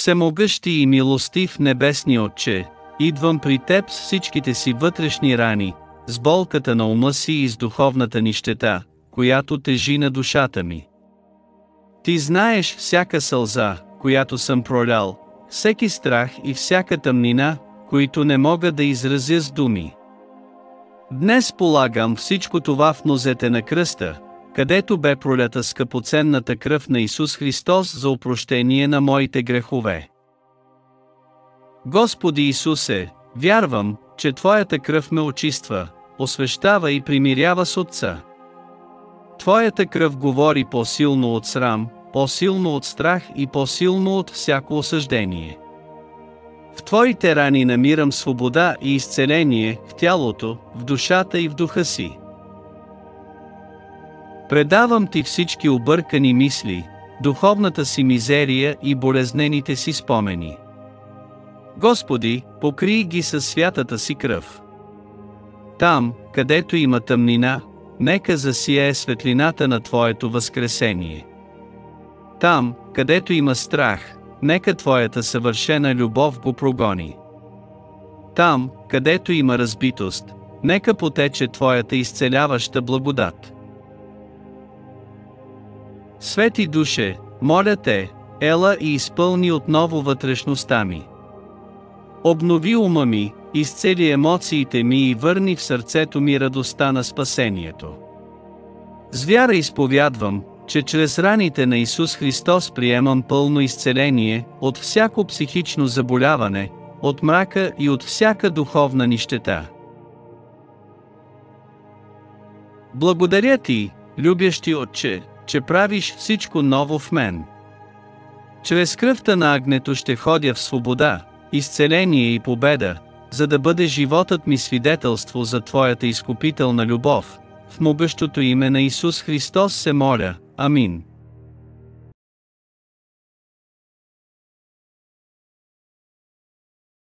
Всемогъщи и милостив небесни Отче, идвам при Теб с всичките си вътрешни рани, с болката на ума си и с духовната нищета, която тежи на душата ми. Ти знаеш всяка сълза, която съм пролял, всеки страх и всяка тъмнина, които не мога да изразя с думи. Днес полагам всичко това в нозете на кръста, където бе пролята скъпоценната кръв на Исус Христос за опрощение на моите грехове. Господи Исусе, вярвам, че Твоята кръв ме очиства, освещава и примирява с Отца. Твоята кръв говори по-силно от срам, по-силно от страх и по-силно от всяко осъждение. В Твоите рани намирам свобода и изцеление в тялото, в душата и в духа си. Предавам Ти всички объркани мисли, духовната си мизерия и болезнените си спомени. Господи, покрий ги със святата си кръв. Там, където има тъмнина, нека засияе светлината на Твоето възкресение. Там, където има страх, нека Твоята съвършена любов го прогони. Там, където има разбитост, нека потече Твоята изцеляваща благодат. Свети Душе, моля Те, ела и изпълни отново вътрешността ми. Обнови ума ми, изцели емоциите ми и върни в сърцето ми радостта на спасението. С вяра изповядвам, че чрез раните на Исус Христос приемам пълно изцеление от всяко психично заболяване, от мрака и от всяка духовна нищета. Благодаря Ти, любящи Отче, че правиш всичко ново в мен. Чрез кръвта на агнето ще ходя в свобода, изцеление и победа, за да бъде животът ми свидетелство за Твоята изкупителна любов. В могъщото име на Исус Христос се моля. Амин.